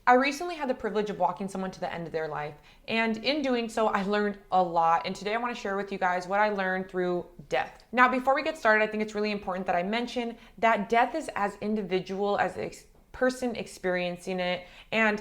I recently had the privilege of walking someone to the end of their life, and in doing so, I learned a lot. And today I want to share with you guys what I learned through death. Now, before we get started, I think it's really important that I mention that death is as individual as the person experiencing it, and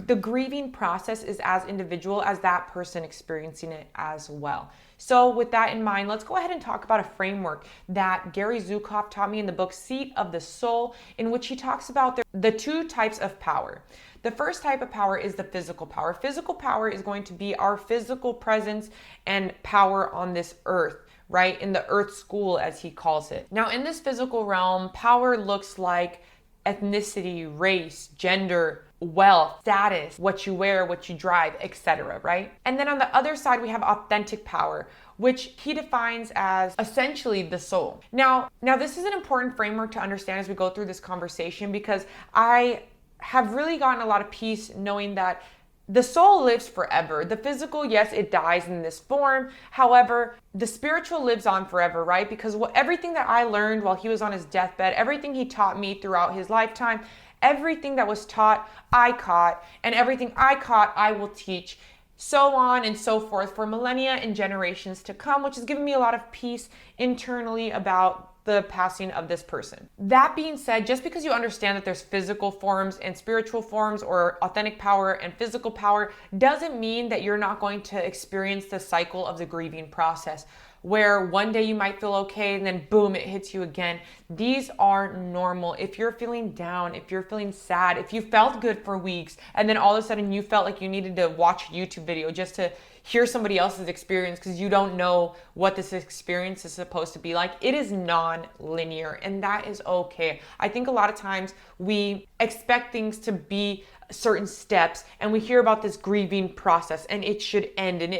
the grieving process is as individual as that person experiencing it as well. So with that in mind, let's go ahead and talk about a framework that Gary Zukov taught me in the book Seat of the Soul, in which he talks about the two types of power. The first type of power is the physical power. Physical power is going to be our physical presence and power on this earth, right? In the earth school, as he calls it. Now, in this physical realm, power looks like ethnicity, race, gender, wealth, status, what you wear, what you drive, etc., right? And then on the other side, we have authentic power, which he defines as essentially the soul. Now this is an important framework to understand as we go through this conversation, because I have really gotten a lot of peace knowing that the soul lives forever. The physical, yes, it dies in this form. However, the spiritual lives on forever, right? Because everything that I learned while he was on his deathbed, everything he taught me throughout his lifetime, everything that was taught, I caught, and everything I caught, I will teach, so on and so forth for millennia and generations to come, which has given me a lot of peace internally about the passing of this person. That being said, just because you understand that there's physical forms and spiritual forms, or authentic power and physical power, doesn't mean that you're not going to experience the cycle of the grieving process, where one day you might feel okay and then boom, it hits you again. These are normal. If you're feeling down, if you're feeling sad, if you felt good for weeks and then all of a sudden you felt like you needed to watch a YouTube video just to hear somebody else's experience because you don't know what this experience is supposed to be like, it is non-linear, and that is okay. I think a lot of times we expect things to be certain steps, and we hear about this grieving process and it should end, and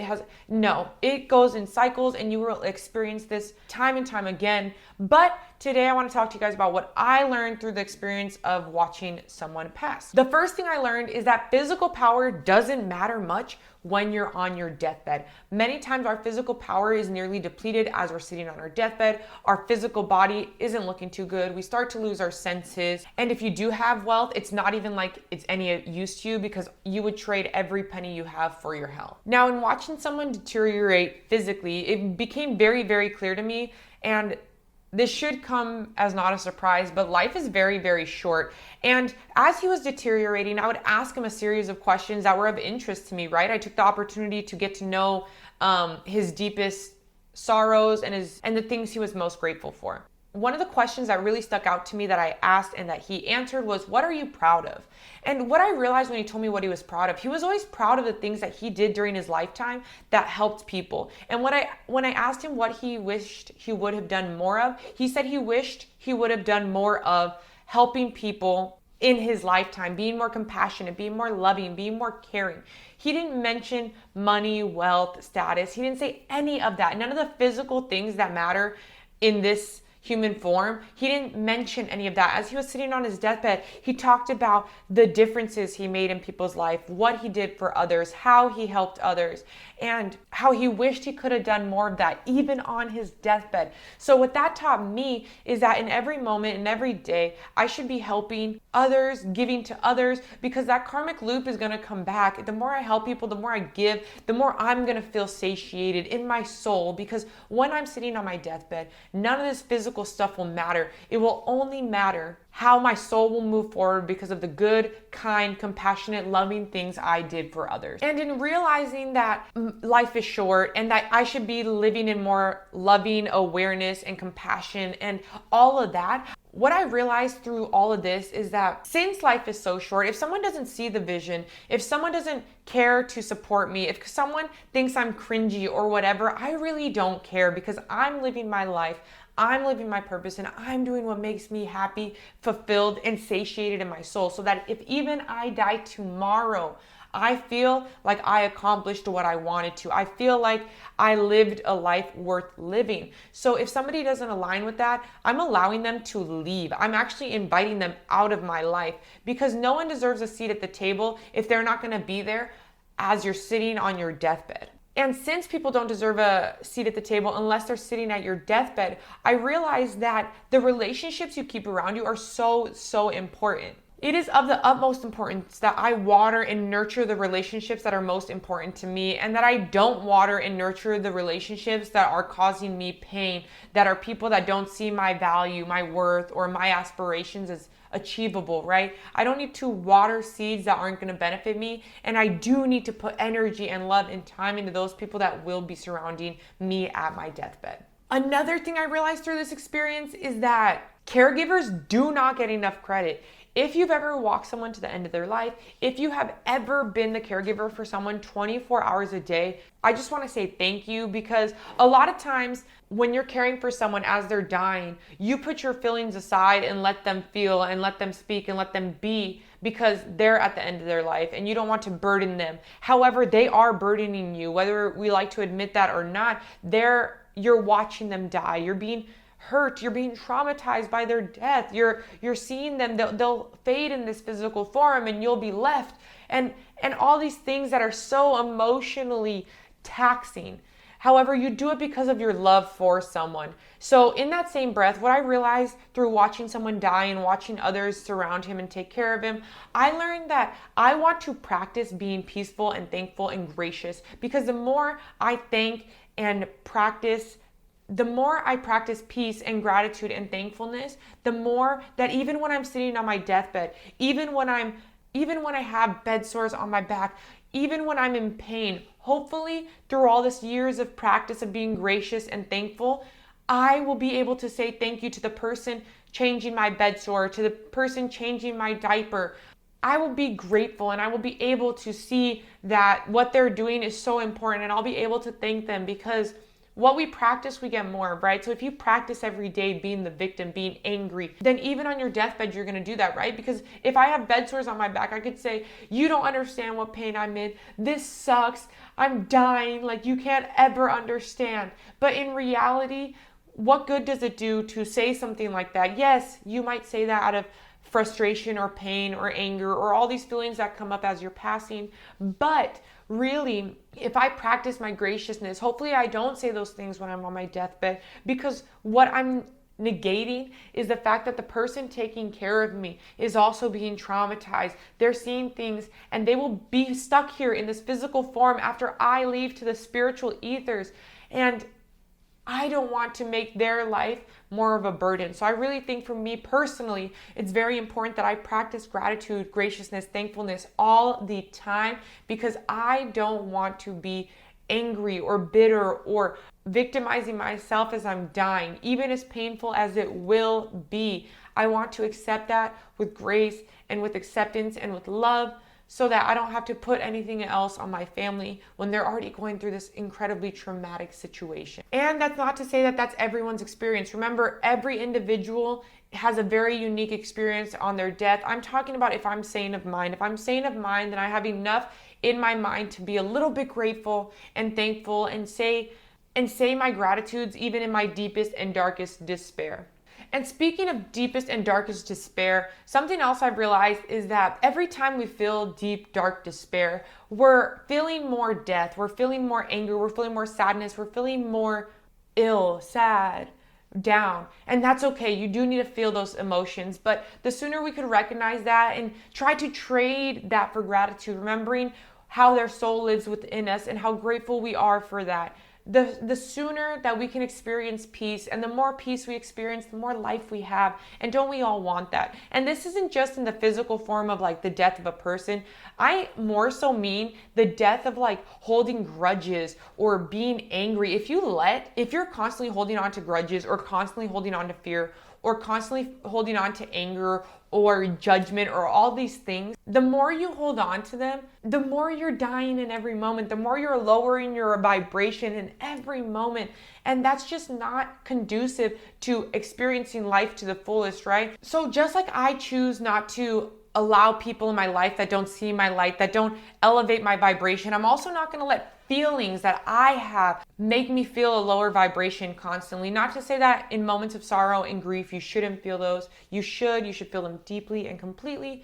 it goes in cycles, and you will experience this time and time again. But today I want to talk to you guys about what I learned through the experience of watching someone pass. The first thing I learned is that physical power doesn't matter much when you're on your deathbed. Many times our physical power is nearly depleted as we're sitting on our deathbed. Our physical body isn't looking too good. We start to lose our senses. And if you do have wealth, it's not even like it's any use to you, because you would trade every penny you have for your health. Now, in watching someone deteriorate physically, it became very, very clear to me, and this should come as not a surprise, but life is very, very short. And as he was deteriorating, I would ask him a series of questions that were of interest to me, right? I took the opportunity to get to know his deepest sorrows and the things he was most grateful for. One of the questions that really stuck out to me that I asked and that he answered was, what are you proud of? And what I realized when he told me what he was proud of, he was always proud of the things that he did during his lifetime that helped people. And when I asked him what he wished he would have done more of, he said he wished he would have done more of helping people in his lifetime, being more compassionate, being more loving, being more caring. He didn't mention money, wealth, status. He didn't say any of that. None of the physical things that matter in this human form. He didn't mention any of that. As he was sitting on his deathbed, he talked about the differences he made in people's life, what he did for others, how he helped others, and how he wished he could have done more of that, even on his deathbed. So what that taught me is that in every moment and every day, I should be helping others, giving to others, because that karmic loop is going to come back. The more I help people, the more I give, the more I'm going to feel satiated in my soul, because when I'm sitting on my deathbed, none of this physical stuff will matter. It will only matter how my soul will move forward because of the good, kind, compassionate, loving things I did for others. And in realizing that life is short and that I should be living in more loving awareness and compassion and all of that, what I realized through all of this is that since life is so short, if someone doesn't see the vision, if someone doesn't care to support me, if someone thinks I'm cringy or whatever, I really don't care, because I'm living my life. I'm living my purpose, and I'm doing what makes me happy, fulfilled, and satiated in my soul, so that if even I die tomorrow, I feel like I accomplished what I wanted to. I feel like I lived a life worth living. So if somebody doesn't align with that, I'm allowing them to leave. I'm actually inviting them out of my life, because no one deserves a seat at the table if they're not going to be there as you're sitting on your deathbed. And since people don't deserve a seat at the table unless they're sitting at your deathbed, I realized that the relationships you keep around you are so, so important. It is of the utmost importance that I water and nurture the relationships that are most important to me, and that I don't water and nurture the relationships that are causing me pain, that are people that don't see my value, my worth, or my aspirations as achievable, right? I don't need to water seeds that aren't going to benefit me, and I do need to put energy and love and time into those people that will be surrounding me at my deathbed. Another thing I realized through this experience is that caregivers do not get enough credit. If you've ever walked someone to the end of their life, if you have ever been the caregiver for someone 24 hours a day, I just want to say thank you, because a lot of times when you're caring for someone as they're dying, you put your feelings aside and let them feel and let them speak and let them be, because they're at the end of their life and you don't want to burden them. However, they are burdening you, whether we like to admit that or not. You're watching them die. You're being hurt, you're being traumatized by their death, you're seeing them, they'll fade in this physical form and you'll be left, and all these things that are so emotionally taxing. However, you do it because of your love for someone. So in that same breath, what I realized through watching someone die and watching others surround him and take care of him, I learned that I want to practice being peaceful and thankful and gracious, because the more I thank and practice, the more I practice peace and gratitude and thankfulness, the more that even when I'm sitting on my deathbed, even when I have bed sores on my back, even when I'm in pain, hopefully through all this years of practice of being gracious and thankful, I will be able to say thank you to the person changing my bed sore, to the person changing my diaper. I will be grateful, and I will be able to see that what they're doing is so important, and I'll be able to thank them, because what we practice, we get more of, right? So if you practice every day being the victim, being angry, then even on your deathbed, you're going to do that, right? Because if I have bed sores on my back, I could say, you don't understand what pain I'm in. This sucks. I'm dying. Like, you can't ever understand. But in reality, what good does it do to say something like that? Yes, you might say that out of frustration or pain or anger or all these feelings that come up as you're passing. But really, if I practice my graciousness, hopefully I don't say those things when I'm on my deathbed, because what I'm negating is the fact that the person taking care of me is also being traumatized. They're seeing things, and they will be stuck here in this physical form after I leave to the spiritual ethers. And I don't want to make their life more of a burden. So I really think for me personally, it's very important that I practice gratitude, graciousness, thankfulness all the time, because I don't want to be angry or bitter or victimizing myself as I'm dying, even as painful as it will be. I want to accept that with grace and with acceptance and with love, so that I don't have to put anything else on my family when they're already going through this incredibly traumatic situation. And that's not to say that that's everyone's experience. Remember, every individual has a very unique experience on their death. I'm talking about if I'm sane of mind. If I'm sane of mind, then I have enough in my mind to be a little bit grateful and thankful and say my gratitudes even in my deepest and darkest despair. And speaking of deepest and darkest despair, something else I've realized is that every time we feel deep, dark despair, we're feeling more death, we're feeling more anger, we're feeling more sadness, we're feeling more ill, sad, down. And that's okay. You do need to feel those emotions, but the sooner we could recognize that and try to trade that for gratitude, remembering how their soul lives within us and how grateful we are for that, the sooner that we can experience peace, and the more peace we experience, the more life we have. And don't we all want that? And this isn't just in the physical form of like the death of a person. I more so mean the death of like holding grudges or being angry. If you're constantly holding on to grudges or constantly holding on to fear or constantly holding on to anger or judgment or all these things, the more you hold on to them, the more you're dying in every moment, the more you're lowering your vibration in every moment. And that's just not conducive to experiencing life to the fullest, right? So just like I choose not to allow people in my life that don't see my light, that don't elevate my vibration, I'm also not going to let feelings that I have make me feel a lower vibration constantly. Not to say that in moments of sorrow and grief you shouldn't feel those. You should feel them deeply and completely.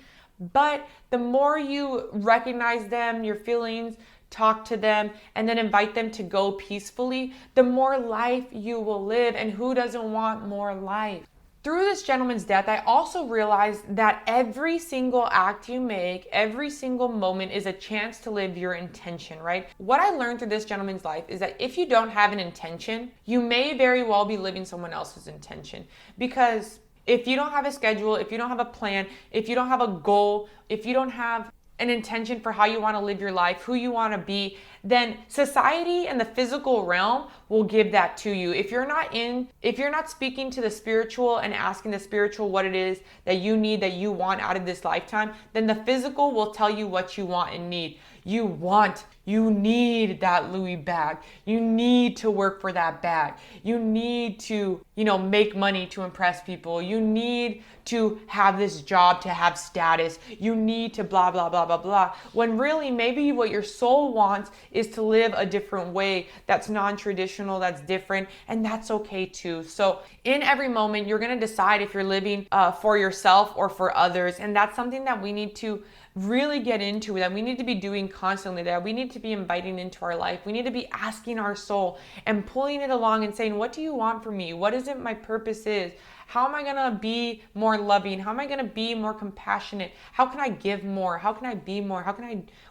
But the more you recognize them, your feelings, talk to them, and then invite them to go peacefully, the more life you will live. And who doesn't want more life? through this gentleman's death, I also realized that every single act you make, every single moment is a chance to live your intention, right? What I learned through this gentleman's life is that if you don't have an intention, you may very well be living someone else's intention. Because if you don't have a schedule, if you don't have a plan, if you don't have a goal, if you don't have an intention for how you want to live your life, who you want to be, then society and the physical realm will give that to you. If you're not speaking to the spiritual and asking the spiritual what it is that you need, that you want out of this lifetime, then the physical will tell you what you want and need. You need that Louis bag. You need to work for that bag. You need to, make money to impress people. You need to have this job to have status. You need to blah, blah, blah, blah, blah. When really maybe what your soul wants is to live a different way that's non-traditional, that's different, and that's okay too. So in every moment, you're going to decide if you're living for yourself or for others. And that's something that we need to really get into, that we need to be doing constantly, that we need to be inviting into our life. We need to be asking our soul and pulling it along and saying, what do you want from me? What is it my purpose is? How am I going to be more loving? How am I going to be more compassionate? How can I give more? How can I be more?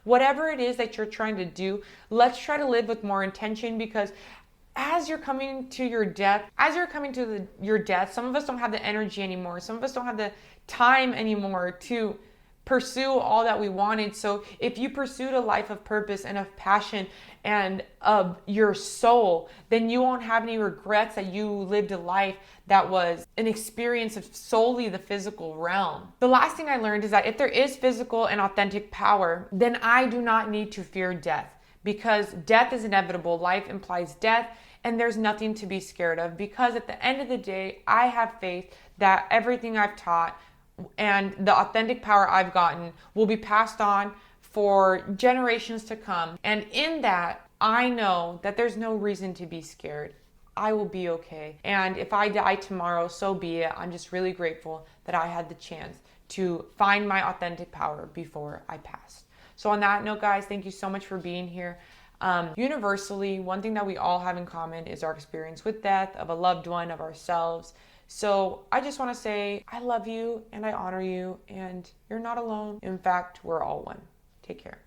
Whatever it is that you're trying to do, let's try to live with more intention, because as you're coming to your death, your death, some of us don't have the energy anymore. Some of us don't have the time anymore to pursue all that we wanted. So if you pursued a life of purpose and of passion and of your soul, then you won't have any regrets that you lived a life that was an experience of solely the physical realm. The last thing I learned is that if there is physical and authentic power, then I do not need to fear death, because death is inevitable. Life implies death, and there's nothing to be scared of, because at the end of the day, I have faith that everything I've taught and the authentic power I've gotten will be passed on for generations to come. And in that, I know that there's no reason to be scared. I will be okay. And if I die tomorrow, so be it. I'm just really grateful that I had the chance to find my authentic power before I passed. So on that note, guys, thank you so much for being here. Universally, one thing that we all have in common is our experience with death, of a loved one, of ourselves. So I just want to say I love you and I honor you, and you're not alone. In fact, we're all one. Take care.